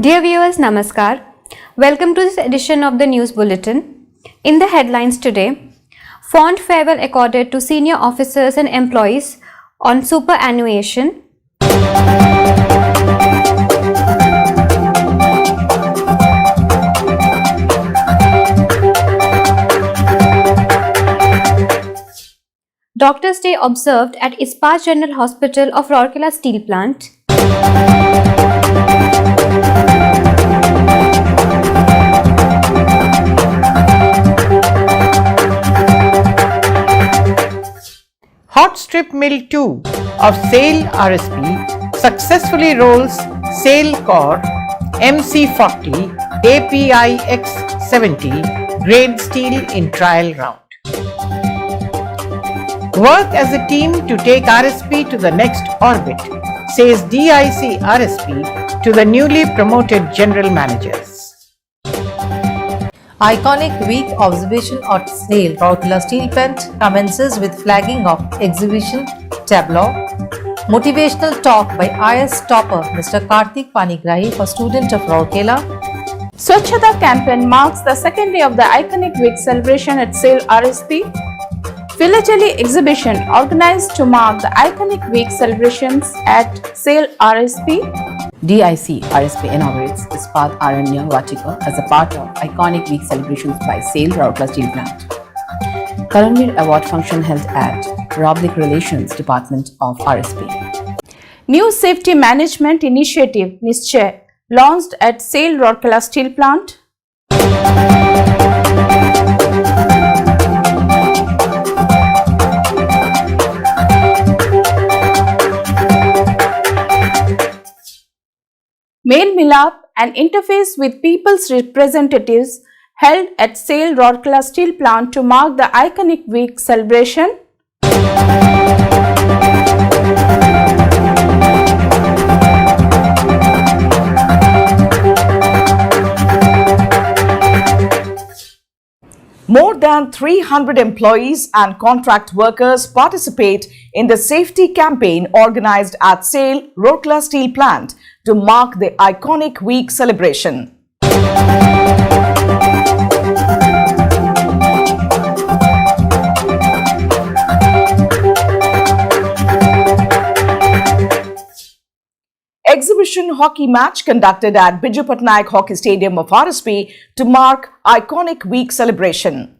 Dear viewers, Namaskar. Welcome to this edition of the News Bulletin. In the headlines today, fond farewell accorded to senior officers and employees on superannuation. Doctors' Day observed at Ispat General Hospital of Rourkela Steel Plant. Hot Strip Mill 2 of SAIL RSP successfully rolls SAIL Core MC40 API X70 grade steel in trial round. Work as a team to take RSP to the next orbit, says DIC RSP to the newly promoted general managers. Iconic week observation at SAIL Rourkela Steel Plant commences with flagging of exhibition tableau. Motivational talk by IS topper Mr. Karthik Panigrahi for student of Rourkela. Swachhata campaign marks the second day of the iconic week celebration at SAIL RSP. Philately exhibition organized to mark the iconic week celebrations at SAIL RSP. DIC RSP inaugurates Ispat Aranya Vatika as a part of iconic week celebrations by SAIL Rourkela Steel Plant. Karanveer Award function held at Public Relations Department of RSP. New safety management initiative Nischay launched at SAIL Rourkela Steel Plant. Mail Milap, an interface with people's representatives, held at SAIL Rourkela Steel Plant to mark the iconic week celebration. More than 300 employees and contract workers participate in the safety campaign organized at SAIL Rourkela Steel Plant to mark the iconic week celebration. Exhibition hockey match conducted at Biju Patnaik Hockey Stadium of RSP to mark iconic week celebration.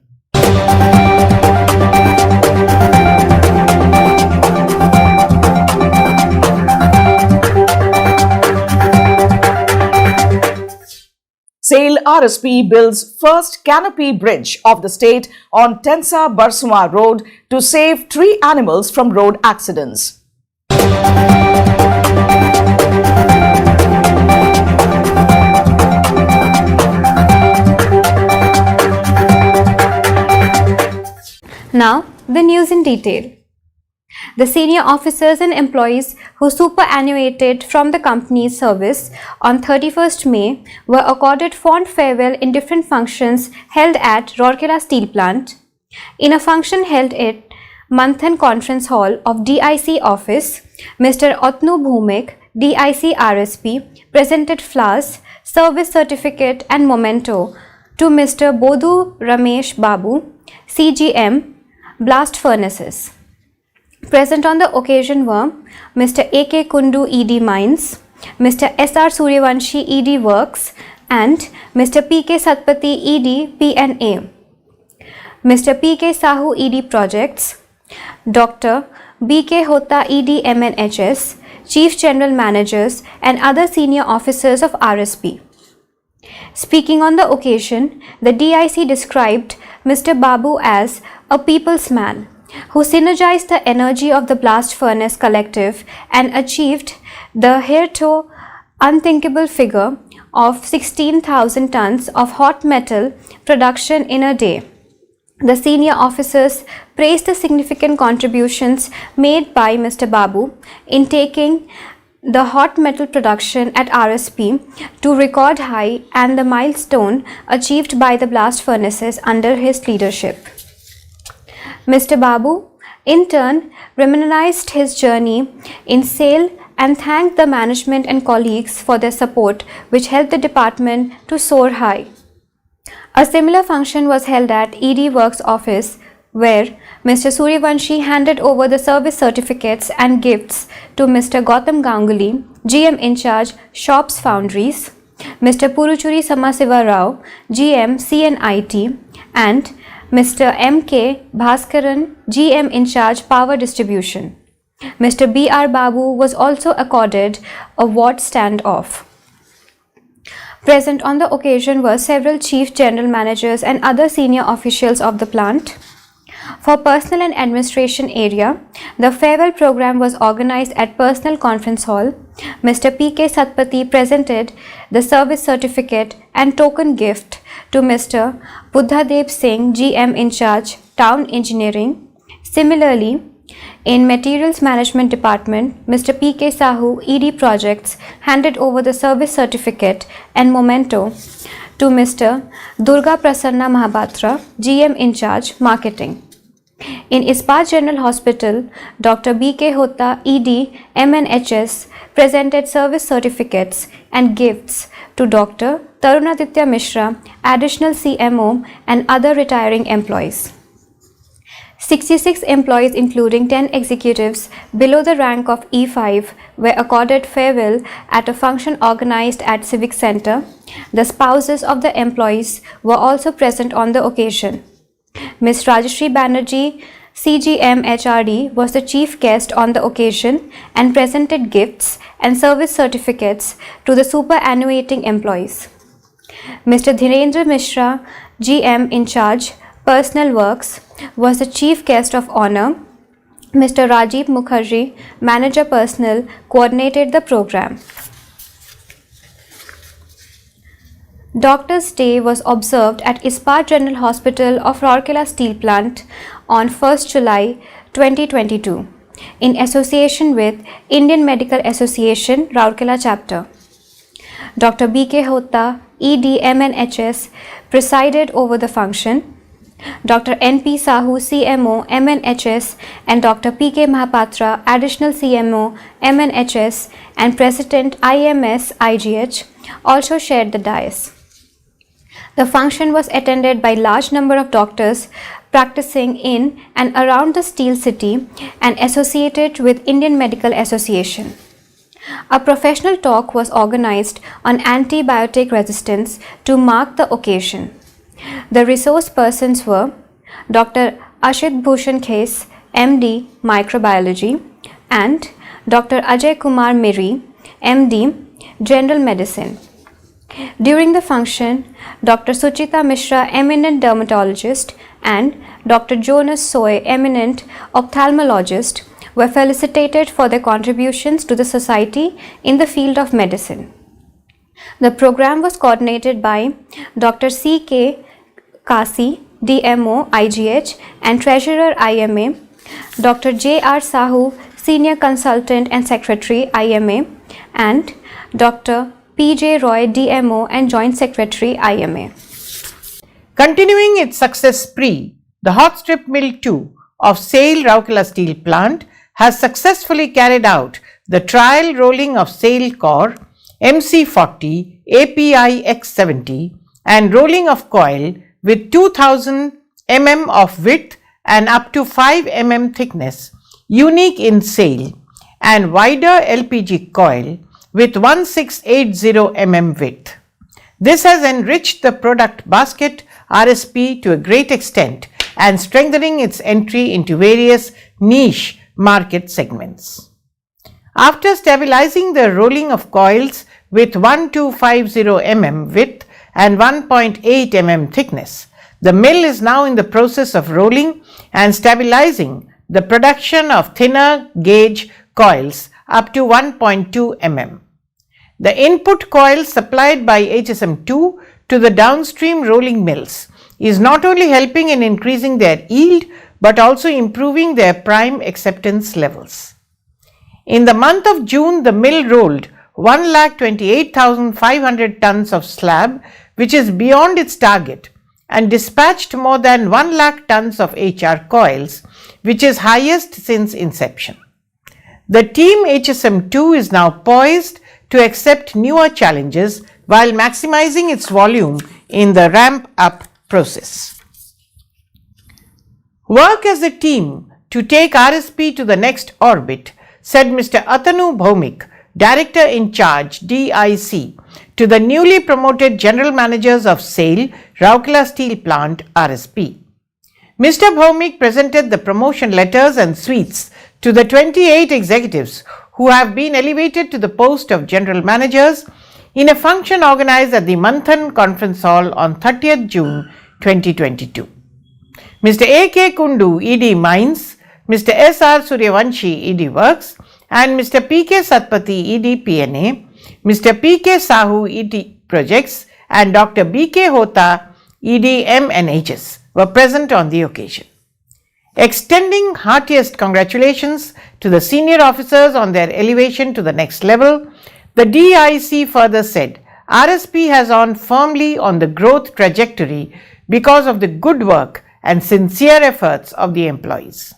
SAIL RSP builds first canopy bridge of the state on Tensa Barsuma Road to save tree animals from road accidents. Now, the news in detail. The senior officers and employees who superannuated from the company's service on 31st May were accorded fond farewell in different functions held at Rourkela Steel Plant. In a function held at Manthan Conference Hall of DIC office, Mr. Otnu Bhumik, DIC RSP, presented flowers, service certificate and memento to Mr. Bodhu Ramesh Babu, CGM, Blast Furnaces. Present on the occasion were Mr. A.K. Kundu ED Mines, Mr. S.R. Suryavanshi ED Works and Mr. P.K. Satpathy ED P&A, Mr. P.K. Sahu ED Projects, Dr. B.K. Hota ED MNHS, Chief General Managers and other senior officers of RSP. Speaking on the occasion, the DIC described Mr. Babu as a people's man who synergized the energy of the blast furnace collective and achieved the hitherto unthinkable figure of 16,000 tons of hot metal production in a day. The senior officers praised the significant contributions made by Mr. Babu in taking the hot metal production at RSP to record high and the milestone achieved by the blast furnaces under his leadership. Mr. Babu, in turn, reminisced his journey in SAIL and thanked the management and colleagues for their support, which helped the department to soar high. A similar function was held at ED Works office, where Mr. Suryavanshi handed over the service certificates and gifts to Mr. Gautam Ganguly, GM in charge Shops Foundries, Mr. Puruchuri Samasiva Rao, GM CNIT, and Mr. M.K. Bhaskaran, GM in charge Power Distribution. Mr. B.R. Babu was also accorded a ward standoff. Present on the occasion were several chief general managers and other senior officials of the plant. For Personnel and Administration area, the farewell program was organized at Personnel Conference Hall. Mr. P.K. Satpathy presented the service certificate and token gift to Mr. Buddhadev Singh, GM in charge, Town Engineering. Similarly, in Materials Management Department, Mr. P.K. Sahu, ED Projects, handed over the service certificate and memento to Mr. Durga Prasanna Mahapatra, GM in charge, Marketing. In Ispat General Hospital, Dr. B.K. Hota, ED, MNHS, presented service certificates and gifts to Dr. Tarunaditya Mishra, additional CMO, and other retiring employees. 66 employees, including 10 executives below the rank of E5, were accorded farewell at a function organized at Civic Center. The spouses of the employees were also present on the occasion. Ms. Rajashri Banerjee, CGM HRD, was the chief guest on the occasion and presented gifts and service certificates to the superannuating employees. Mr. Dhirendra Mishra, GM in charge, Personnel Works, was the chief guest of honor. Mr. Rajiv Mukherjee, Manager Personnel, coordinated the program. Doctor's Day was observed at Ispat General Hospital of Rourkela Steel Plant on 1st July 2022 in association with Indian Medical Association, Rourkela Chapter. Dr. B.K. Hota, ED MNHS, presided over the function. Dr. N.P. Sahu, CMO, MNHS, and Dr. P.K. Mahapatra, Additional CMO, MNHS, and President IMS IGH, also shared the dais. The function was attended by large number of doctors practicing in and around the Steel City and associated with Indian Medical Association. A professional talk was organized on antibiotic resistance to mark the occasion. The resource persons were Dr. Ashit Bhushan Khase, MD, Microbiology, and Dr. Ajay Kumar Miri, MD, General Medicine. During the function, Dr. Suchita Mishra, eminent dermatologist, and Dr. Jonas Soy, eminent ophthalmologist, were felicitated for their contributions to the society in the field of medicine. The program was coordinated by Dr. C.K. Kasi, DMO, IGH, and Treasurer, IMA, Dr. J.R. Sahu, Senior Consultant and Secretary, IMA, and Dr. P.J. Roy, DMO and Joint Secretary, IMA. Continuing its success spree, the Hot Strip Mill 2 of SAIL Rourkela Steel Plant has successfully carried out the trial rolling of SAIL Core, MC40, API X70 and rolling of coil with 2000 mm of width and up to 5 mm thickness, unique in SAIL, and wider LPG coil with 1680 mm width. This has enriched the product basket RSP to a great extent and strengthening its entry into various niche market segments. After stabilizing the rolling of coils with 1250 mm width and 1.8 mm thickness, the mill is now in the process of rolling and stabilizing the production of thinner gauge coils up to 1.2 mm. The input coil supplied by HSM2 to the downstream rolling mills is not only helping in increasing their yield but also improving their prime acceptance levels. In the month of June, the mill rolled 128,500 tons of slab, which is beyond its target, and dispatched more than 1 lakh tons of HR coils, which is highest since inception. The team HSM2 is now poised to accept newer challenges while maximizing its volume in the ramp-up process. Work as a team to take RSP to the next orbit, said Mr. Atanu Bhaumik, Director in Charge, DIC, to the newly promoted General Managers of SAIL, Rourkela Steel Plant, RSP. Mr. Bhaumik presented the promotion letters and sweets to the 28 executives who have been elevated to the post of General Managers in a function organized at the Manthan Conference Hall on 30th June 2022. Mr. A.K. Kundu, ED Mines, Mr. S.R. Suryavanshi, ED Works, and Mr. P.K. Satpathy, ED PNA, Mr. P.K. Sahu, ED Projects, and Dr. B.K. Hota, ED MNHS, were present on the occasion. Extending heartiest congratulations to the senior officers on their elevation to the next level, the DIC further said, RSP has on firmly on the growth trajectory because of the good work and sincere efforts of the employees.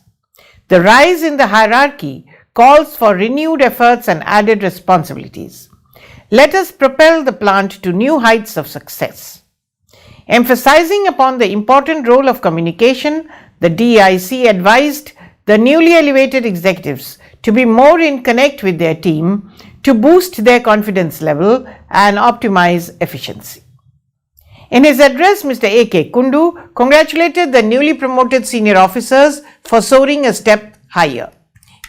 The rise in the hierarchy calls for renewed efforts and added responsibilities. Let us propel the plant to new heights of success. Emphasizing upon the important role of communication, the DIC advised the newly elevated executives to be more in connect with their team to boost their confidence level and optimize efficiency. In his address, Mr. A.K. Kundu congratulated the newly promoted senior officers for soaring a step higher.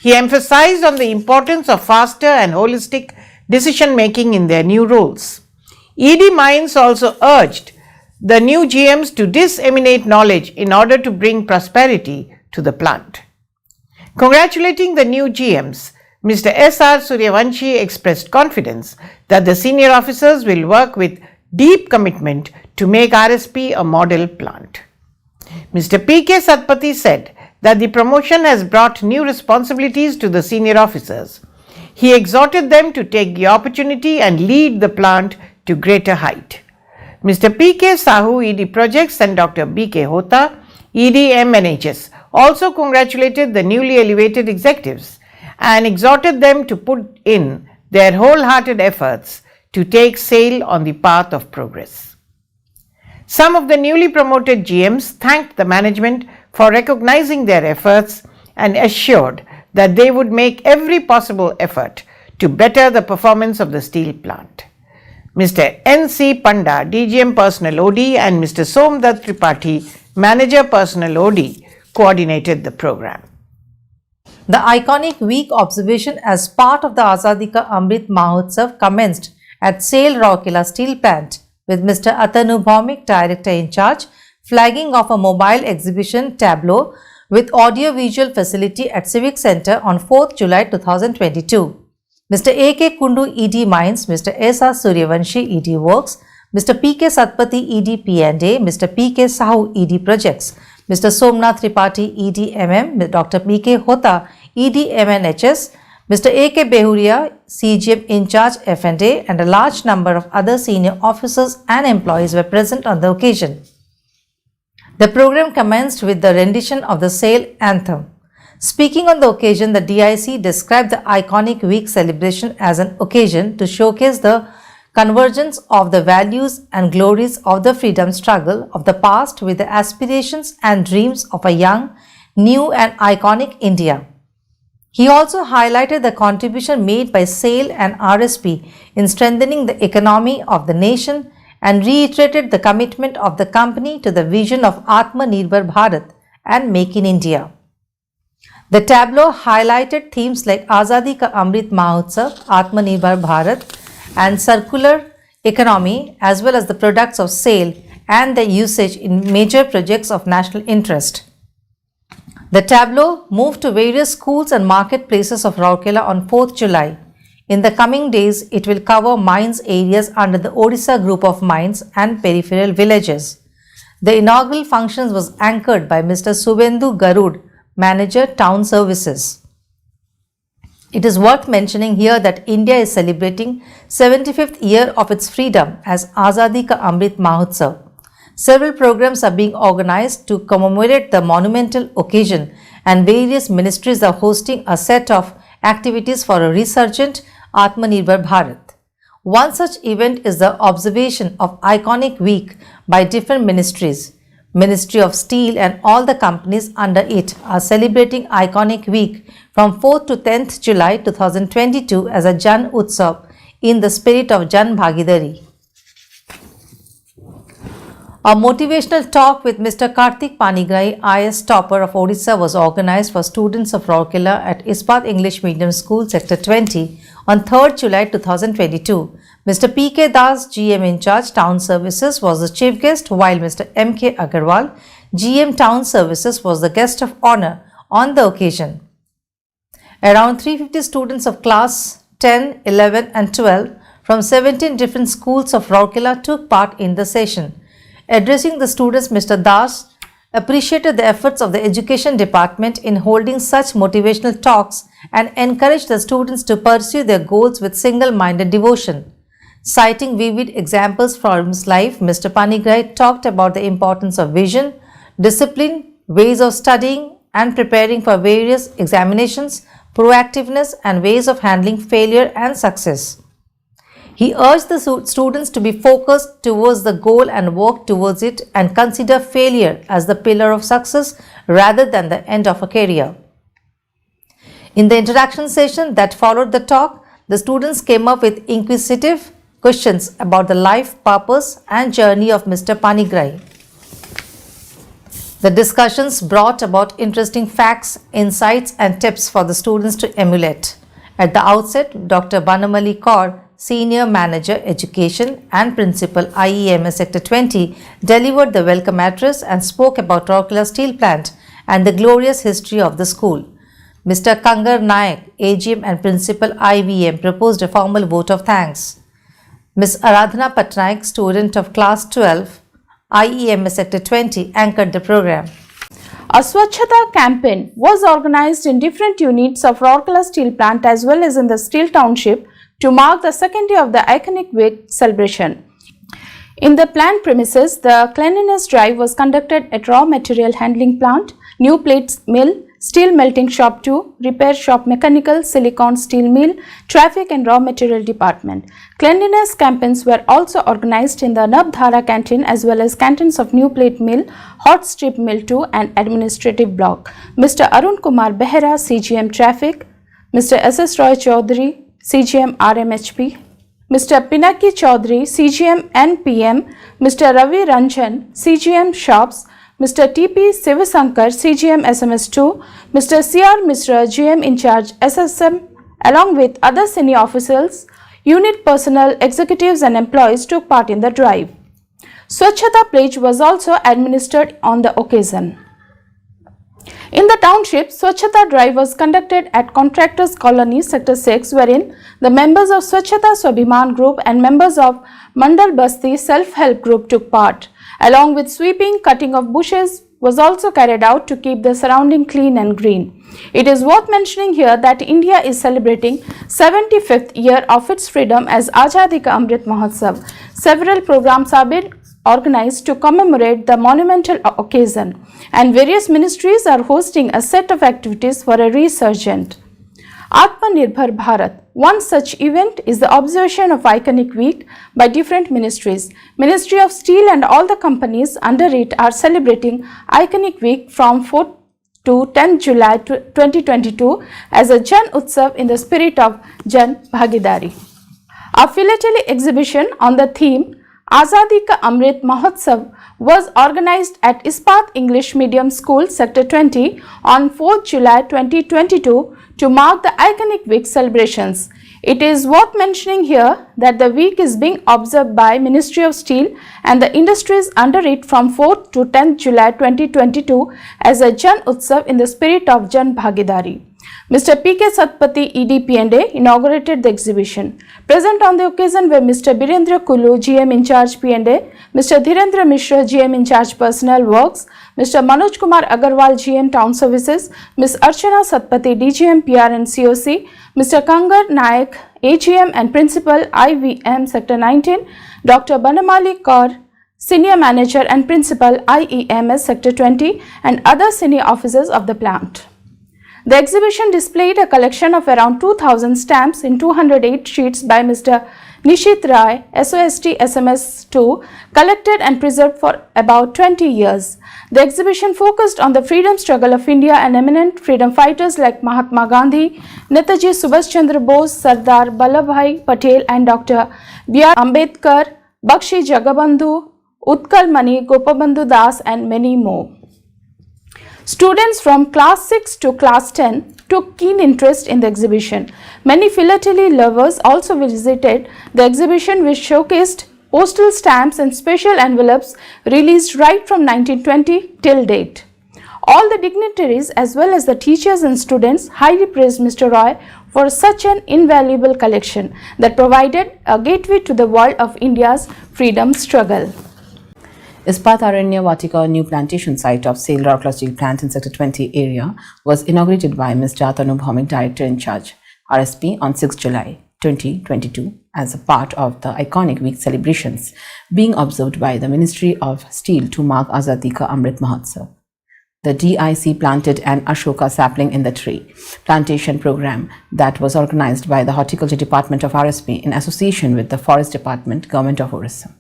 He emphasized on the importance of faster and holistic decision making in their new roles. ED Mines also urged the new GMs to disseminate knowledge in order to bring prosperity to the plant. Congratulating the new GMs, Mr. S.R. Suryavanshi expressed confidence that the senior officers will work with deep commitment to make RSP a model plant. Mr. P.K. Satpathy said that the promotion has brought new responsibilities to the senior officers. He exhorted them to take the opportunity and lead the plant to greater height. Mr. P.K. Sahu, ED Projects, and Dr. B.K. Hota, ED MNHS, also congratulated the newly elevated executives and exhorted them to put in their wholehearted efforts to take SAIL on the path of progress. Some of the newly promoted GMs thanked the management for recognizing their efforts and assured that they would make every possible effort to better the performance of the steel plant. Mr. N.C. Panda, DGM Personnel OD, and Mr. Somdat Tripathi, Manager Personnel OD, coordinated the program. The iconic week observation as part of the Azadi Ka Amrit Mahotsav commenced at SAIL Rourkela Steel Plant with Mr. Atanu Bhaumik, Director in Charge, flagging of a mobile exhibition tableau with audio-visual facility at Civic Centre on 4th July 2022. Mr. A.K. Kundu, ED Mines, Mr. S.R. Suryavanshi, ED Works, Mr. P.K. Satpathy, ED P&A, Mr. P.K. Sahu, ED Projects, Mr. Somnath Tripathi, ED MM, Dr. B.K. Hota, ED MNHS, Mr. A.K. Behuria, CGM in charge F&A, and a large number of other senior officers and employees were present on the occasion. The program commenced with the rendition of the SAIL anthem. Speaking on the occasion, the DIC described the iconic week celebration as an occasion to showcase the convergence of the values and glories of the freedom struggle of the past with the aspirations and dreams of a young, new and iconic India. He also highlighted the contribution made by SAIL and RSP in strengthening the economy of the nation and reiterated the commitment of the company to the vision of Atmanirbhar Bharat and Make in India. The tableau highlighted themes like Azadi Ka Amrit Mahotsav, Atmanirbhar Bharat and circular economy, as well as the products of SAIL and their usage in major projects of national interest. The tableau moved to various schools and marketplaces of Rourkela on 4th July. In the coming days, it will cover mines areas under the Odisha group of mines and peripheral villages. The inaugural functions was anchored by Mr. Subendu Garud, Manager Town Services. It is worth mentioning here that India is celebrating 75th year of its freedom as Azadi Ka Amrit Mahotsav. Several programs are being organized to commemorate the monumental occasion, and various ministries are hosting a set of activities for a resurgent Atmanirbhar Bharat. One such event is the observation of Iconic Week by different ministries. Ministry of Steel and all the companies under it are celebrating Iconic Week from 4th to 10th July 2022 as a Jan Utsav in the spirit of Jan Bhagidari. A motivational talk with Mr. Karthik Panigrai, IS topper of Odisha, was organized for students of Rourkela at Ispat English Medium School, Sector 20 on 3rd July 2022. Mr. P.K. Das, GM in charge Town Services, was the chief guest, while Mr. M.K. Agarwal, GM Town Services, was the guest of honor on the occasion. Around 350 students of class 10, 11 and 12 from 17 different schools of Rourkela took part in the session. Addressing the students, Mr. Das appreciated the efforts of the Education Department in holding such motivational talks and encouraged the students to pursue their goals with single-minded devotion. Citing vivid examples from his life, Mr. Panigrai talked about the importance of vision, discipline, ways of studying and preparing for various examinations, proactiveness and ways of handling failure and success. He urged the students to be focused towards the goal and work towards it and consider failure as the pillar of success rather than the end of a career. In the interaction session that followed the talk, the students came up with inquisitive questions about the life, purpose and journey of Mr. Panigrai. The discussions brought about interesting facts, insights and tips for the students to emulate. At the outset, Dr. Banamali Kaur, Senior Manager Education and Principal IEMS Sector 20, delivered the welcome address and spoke about Rourkela Steel Plant and the glorious history of the school. Mr. Kangar Nayak, AGM and Principal IVM, proposed a formal vote of thanks. Ms. Aradhana Patnaik, student of Class 12, IEMS Sector 20, anchored the program. A Swachhata campaign was organized in different units of Rourkela Steel Plant as well as in the Steel Township to mark the second day of the Iconic Week celebration. In the plant premises, the cleanliness drive was conducted at Raw Material Handling Plant, New Plates Mill, Steel Melting Shop 2, Repair Shop Mechanical, Silicon Steel Mill, Traffic and Raw Material Department. Cleanliness campaigns were also organized in the Nabdhara Canteen as well as canteens of New Plate Mill, Hot Strip Mill 2 and Administrative Block. Mr. Arun Kumar Behra, CGM Traffic, Mr. S.S. Roy Chaudhary, CGM RMHP, Mr. Pinaki Chaudhary, CGM NPM, Mr. Ravi Ranjan, CGM Shops, Mr. T.P. Sivasankar, CGM SMS2, Mr. C.R. Misra, GM in charge SSM, along with other senior officials, unit personnel, executives and employees took part in the drive. Swachhata pledge was also administered on the occasion. In the township, Swachhata drive was conducted at Contractors Colony, Sector 6, wherein the members of Swachhata Swabhiman group and members of Mandal Basti Self-Help group took part. Along with sweeping, cutting of bushes was also carried out to keep the surrounding clean and green. It is worth mentioning here that India is celebrating 75th year of its freedom as Azadi Ka Amrit Mahotsav. Several programs have been organized to commemorate the monumental occasion, and various ministries are hosting a set of activities for a resurgent Atmanirbhar Bharat. One such event is the observation of Iconic Week by different ministries. Ministry of Steel and all the companies under it are celebrating Iconic Week from 4th to 10th July 2022 as a Jan Utsav in the spirit of Jan Bhagidari. A philately exhibition on the theme Azadi Ka Amrit Mahotsav was organized at Ispat English Medium School, Sector 20 on 4th July 2022 to mark the Iconic Week celebrations. It is worth mentioning here that the week is being observed by Ministry of Steel and the industries under it from 4th to 10th July 2022 as a Jan Utsav in the spirit of Jan Bhagidari. Mr. P.K. Satpathy, ED P&A, inaugurated the exhibition. Present on the occasion were Mr. Birendra Kulu, GM in charge P&A, Mr. Dhirendra Mishra, GM in charge Personnel Works, Mr. Manoj Kumar Agarwal, GM Town Services, Ms. Archana Satpathy, DGM PR and COC, Mr. Kangar Nayak, AGM and Principal IVM Sector 19, Dr. Banamali Kaur, Senior Manager and Principal IEMS Sector 20 and other senior officers of the plant. The exhibition displayed a collection of around 2000 stamps in 208 sheets by Mr. Nishit Rai, SOST SMS2, collected and preserved for about 20 years. The exhibition focused on the freedom struggle of India and eminent freedom fighters like Mahatma Gandhi, Netaji Subhash Chandra Bose, Sardar Vallabhbhai Patel and Dr. B.R. Ambedkar, Bakshi Jagabandhu, Utkal Mani, Gopabandhu Das and many more. Students from class 6 to class 10 took keen interest in the exhibition. Many philately lovers also visited the exhibition, which showcased postal stamps and special envelopes released right from 1920 till date. All the dignitaries as well as the teachers and students highly praised Mr. Roy for such an invaluable collection that provided a gateway to the world of India's freedom struggle. Ispat Aranya Vatika, new plantation site of SAIL Rourkela Steel Plant in Sector 20 area, was inaugurated by Mr. Atanu Bhaumik, Director in Charge, RSP, on 6 July 2022 as a part of the iconic week celebrations being observed by the Ministry of Steel to mark Azadi Ka Amrit Mahotsav. The DIC planted an Ashoka sapling in the tree plantation program that was organized by the Horticulture Department of RSP in association with the Forest Department, Government of Orissa.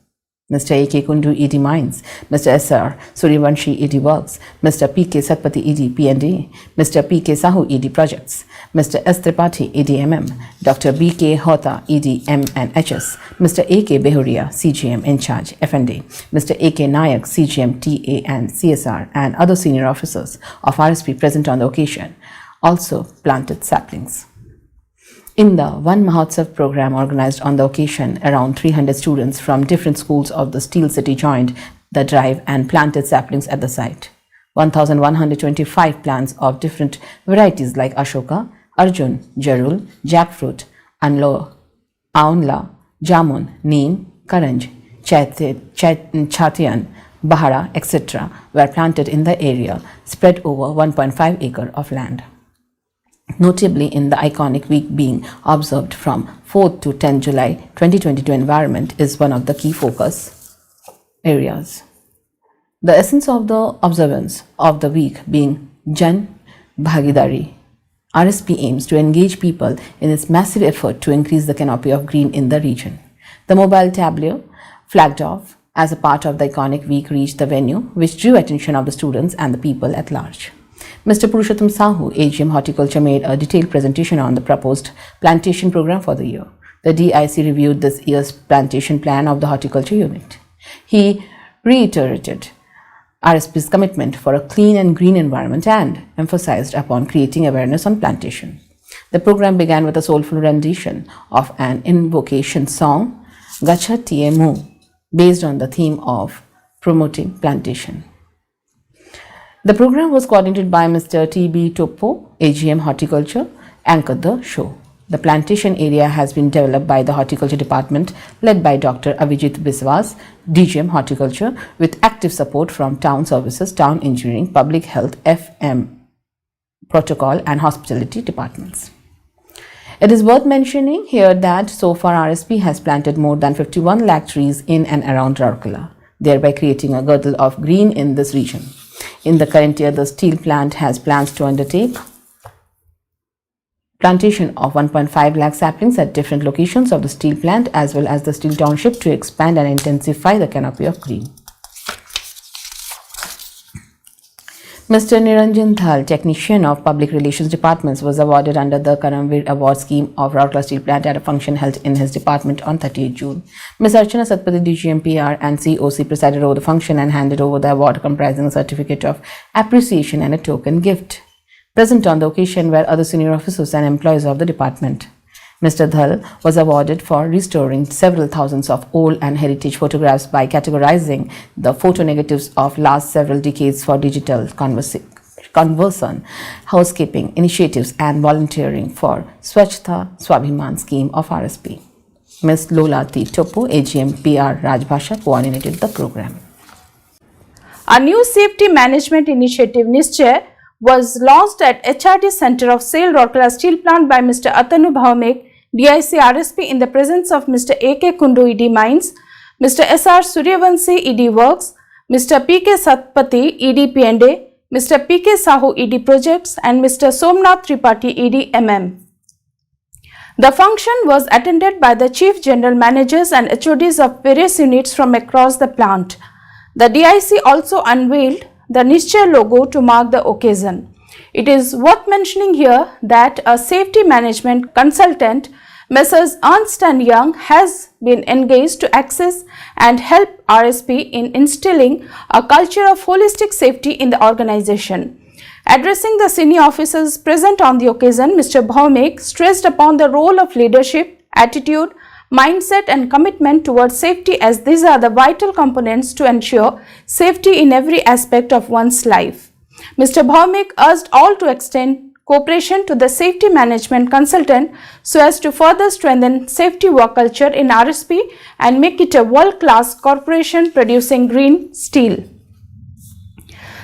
Mr. A.K. Kundu, ED Mines, Mr. S.R. Suryavanshi, ED Works, Mr. P.K. Satpati, ED P&A, Mr. P.K. Sahu, ED Projects, Mr. S. Tripathi, ED MM, Dr. B.K. Hota, ED M&HS, Mr. A.K. Behuria, CGM in charge, F&A, Mr. A.K. Nayak, CGM, TA and CSR, and other senior officers of RSP present on the occasion also planted saplings. In the One Mahotsav program organized on the occasion, around 300 students from different schools of the Steel City joined the drive and planted saplings at the site. 1,125 plants of different varieties like Ashoka, Arjun, Jarul, Jackfruit, Anlo, Aunla, Jamun, Neem, Karanj, Chatian, Bahara, etc. were planted in the area, spread over 1.5 acre of land. Notably, in the iconic week being observed from 4th to 10 July 2022, environment is one of the key focus areas. The essence of the observance of the week being Jan Bhagidari, RSP aims to engage people in its massive effort to increase the canopy of green in the region. The mobile tableau, flagged off as a part of the iconic week, reached the venue, which drew attention of the students and the people at large. Mr. Purushottam Sahu, AGM Horticulture, made a detailed presentation on the proposed plantation program for the year. The DIC reviewed this year's plantation plan of the horticulture unit. He reiterated RSP's commitment for a clean and green environment and emphasized upon creating awareness on plantation. The program began with a soulful rendition of an invocation song, Gacha Tiemu, based on the theme of promoting plantation. The program was coordinated by Mr. T.B. Topo, AGM Horticulture, anchored the show. The plantation area has been developed by the Horticulture Department led by Dr. Avijit Biswas, DGM Horticulture, with active support from Town Services, Town Engineering, Public Health, FM, Protocol and Hospitality departments. It is worth mentioning here that so far RSP has planted more than 51 lakh trees in and around Rourkela, thereby creating a girdle of green in this region. In the current year, the steel plant has plans to undertake plantation of 1.5 lakh saplings at different locations of the steel plant as well as the steel township to expand and intensify the canopy of green. Mr. Niranjan Dhal, Technician of Public Relations Departments, was awarded under the Karamveer Award Scheme of Rourkela Steel Plant at a function held in his department on 30th June. Ms. Archana Satpathy, DGM PR and COC, presided over the function and handed over the award comprising a certificate of appreciation and a token gift. Present on the occasion were other senior officers and employees of the department. Mr. Dhal was awarded for restoring several thousands of old and heritage photographs by categorizing the photo negatives of last several decades for digital conversion, housekeeping initiatives and volunteering for Swachhta Swabhiman scheme of RSP. Ms. Lola T. Topo, AGM PR Rajbhasha, coordinated the program. A new safety management initiative, Nischay, was launched at HRD Center of SAIL Rourkela Steel Plant by Mr. Atanu Bhaumik, DIC RSP, in the presence of Mr. A.K. Kundu, ED Mines, Mr. S.R. Suryavanshi, ED Works, Mr. P.K. Satpathy, ED P&A, Mr. P.K. Sahu ED Projects and Mr. Somnath Tripathi ED MM. The function was attended by the Chief General Managers and HODs of various units from across the plant. The DIC also unveiled the Nischay logo to mark the occasion. It is worth mentioning here that a safety management consultant, Messrs. Ernst & Young, has been engaged to access and help RSP in instilling a culture of holistic safety in the organization. Addressing the senior officers present on the occasion, Mr. Bhaumik stressed upon the role of leadership, attitude, mindset and commitment towards safety, as these are the vital components to ensure safety in every aspect of one's life. Mr. Bhaumik urged all to extend cooperation to the safety management consultant so as to further strengthen safety work culture in RSP and make it a world-class corporation producing green steel.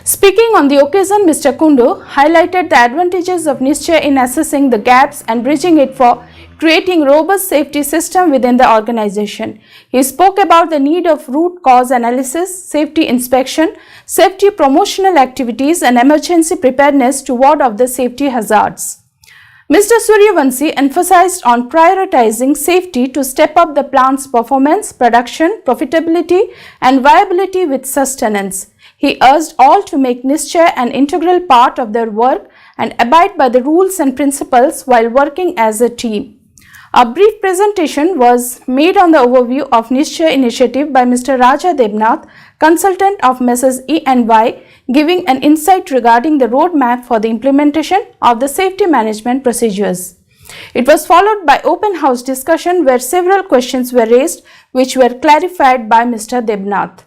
Speaking on the occasion, Mr. Kundu highlighted the advantages of Nischay in assessing the gaps and bridging it for creating robust safety system within the organization. He spoke about the need of root cause analysis, safety inspection, safety promotional activities and emergency preparedness to ward off the safety hazards. Mr. Suryavanshi emphasized on prioritizing safety to step up the plant's performance, production, profitability and viability with sustenance. He urged all to make Nischay an integral part of their work and abide by the rules and principles while working as a team. A brief presentation was made on the overview of Nischay initiative by Mr. Raja Debnath, consultant of Messrs. E&Y, giving an insight regarding the roadmap for the implementation of the safety management procedures. It was followed by open house discussion where several questions were raised which were clarified by Mr. Debnath.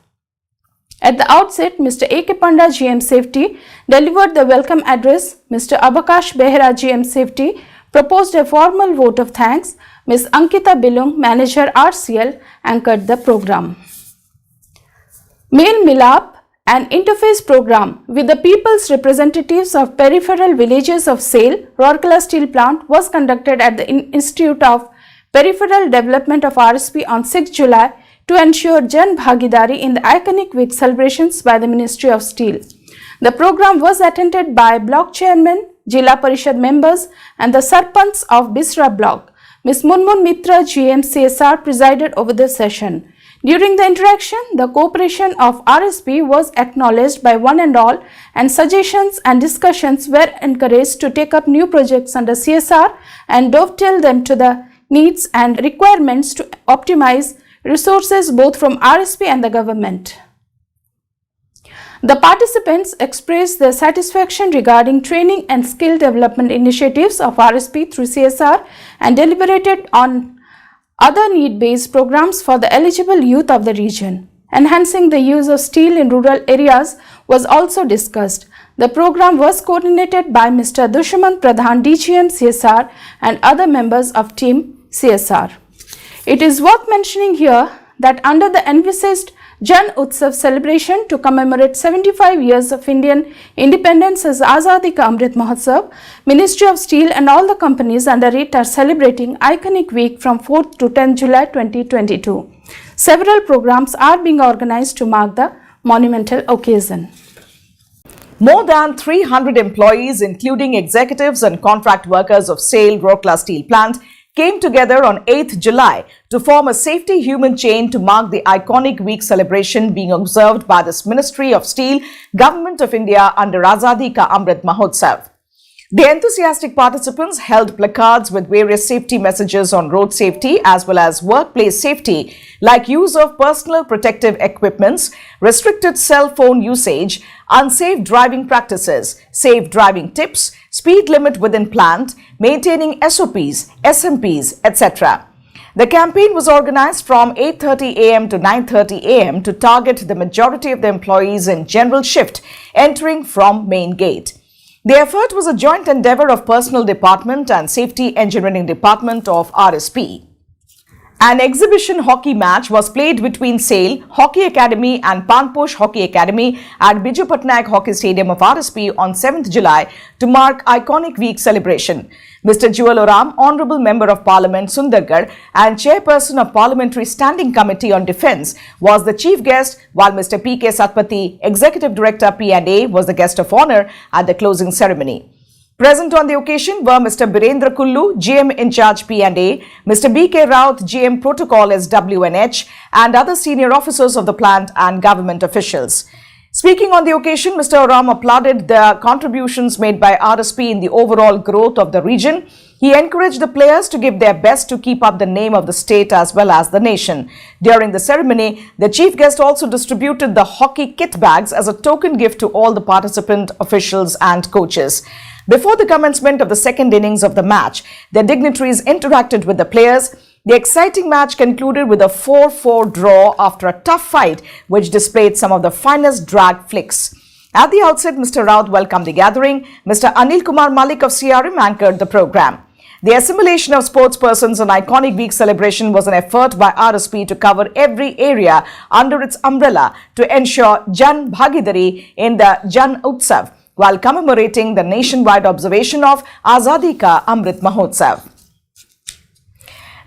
At the outset, Mr. A.K. Panda GM Safety delivered the welcome address. Mr. Abakash Behra GM Safety proposed a formal vote of thanks. Ms. Ankita Bilung, Manager RCL, anchored the program. Mel Milap, an interface program with the people's representatives of peripheral villages of SAIL, Rourkela Steel Plant, was conducted at the Institute of Peripheral Development of RSP on 6 July to ensure Jan Bhagidari in the iconic week celebrations by the Ministry of Steel. The program was attended by Block Chairman, Jila Parishad members and the Sarpants of Bisra Block. Ms. Munmun Mitra, GM CSR, presided over the session. During the interaction, the cooperation of RSP was acknowledged by one and all, and suggestions and discussions were encouraged to take up new projects under CSR and dovetail them to the needs and requirements to optimize resources both from RSP and the government. The participants expressed their satisfaction regarding training and skill development initiatives of RSP through CSR and deliberated on other need-based programs for the eligible youth of the region. Enhancing the use of steel in rural areas was also discussed. The program was coordinated by Mr. Dushman Pradhan, DGM CSR, and other members of Team CSR. It is worth mentioning here that under the envisaged Jan Utsav celebration to commemorate 75 years of Indian independence as Azadi Ka Amrit Mahotsav, Ministry of Steel and all the companies under it are celebrating Iconic Week from 4th to 10th July 2022. Several programs are being organized to mark the monumental occasion. More than 300 employees, including executives and contract workers of SAIL Rourkela Steel Plant, came together on 8th July to form a safety human chain to mark the iconic week celebration being observed by this Ministry of Steel, Government of India under Azadi Ka Amrit Mahotsav. The enthusiastic participants held placards with various safety messages on road safety as well as workplace safety, like use of personal protective equipments, restricted cell phone usage, unsafe driving practices, safe driving tips, speed limit within plant, maintaining SOPs, SMPs, etc. The campaign was organized from 8:30 a.m. to 9:30 a.m. to target the majority of the employees in general shift entering from main gate. The effort was a joint endeavor of Personnel Department and Safety Engineering Department of RSP. An exhibition hockey match was played between SAIL Hockey Academy and Panposh Hockey Academy at Biju Patnaik Hockey Stadium of RSP on 7th July to mark Iconic Week celebration. Mr. Jewel Oram, Honourable Member of Parliament Sundargarh and Chairperson of Parliamentary Standing Committee on Defence was the chief guest, while Mr. P.K. Satpathy, Executive Director P&A, was the guest of honour at the closing ceremony. Present on the occasion were Mr. Birendra Kullu, GM in charge P&A, Mr. B.K. Raut, GM Protocol as WNH, and other senior officers of the plant and government officials. Speaking on the occasion, Mr. Oram applauded the contributions made by RSP in the overall growth of the region. He encouraged the players to give their best to keep up the name of the state as well as the nation. During the ceremony, the chief guest also distributed the hockey kit bags as a token gift to all the participant officials and coaches. Before the commencement of the second innings of the match, the dignitaries interacted with the players. The exciting match concluded with a 4-4 draw after a tough fight, which displayed some of the finest drag flicks. At the outset, Mr. Raut welcomed the gathering. Mr. Anil Kumar Malik of CRM anchored the program. The assimilation of sportspersons on Iconic Week celebration was an effort by RSP to cover every area under its umbrella to ensure Jan Bhagidari in the Jan Utsav, while commemorating the nationwide observation of Azadi Ka Amrit Mahotsav.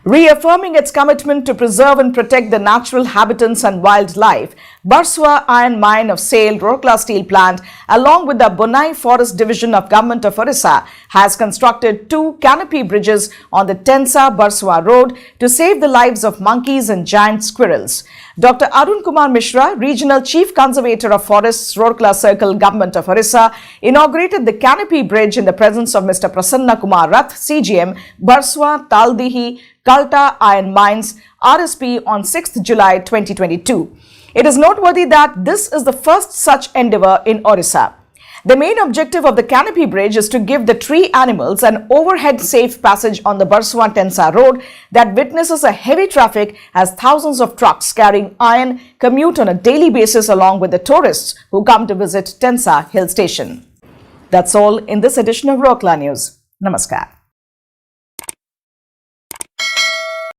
Reaffirming its commitment to preserve and protect the natural habitats and wildlife, Barswa Iron Mine of SAIL Rourkela Steel Plant, along with the Bonai Forest Division of Government of Orissa, has constructed 2 canopy bridges on the Tensa-Barswa Road to save the lives of monkeys and giant squirrels. Dr. Arun Kumar Mishra, Regional Chief Conservator of Forests, Rourkela Circle, Government of Orissa, inaugurated the canopy bridge in the presence of Mr. Prasanna Kumar Rath, CGM, Barswa, Taldihi, Kalta Iron Mines, RSP on 6th July 2022. It is noteworthy that this is the first such endeavour in Orissa. The main objective of the canopy bridge is to give the tree animals an overhead safe passage on the Barswa-Tensa road that witnesses a heavy traffic as thousands of trucks carrying iron commute on a daily basis along with the tourists who come to visit Tensa Hill Station. That's all in this edition of Rourkela News. Namaskar.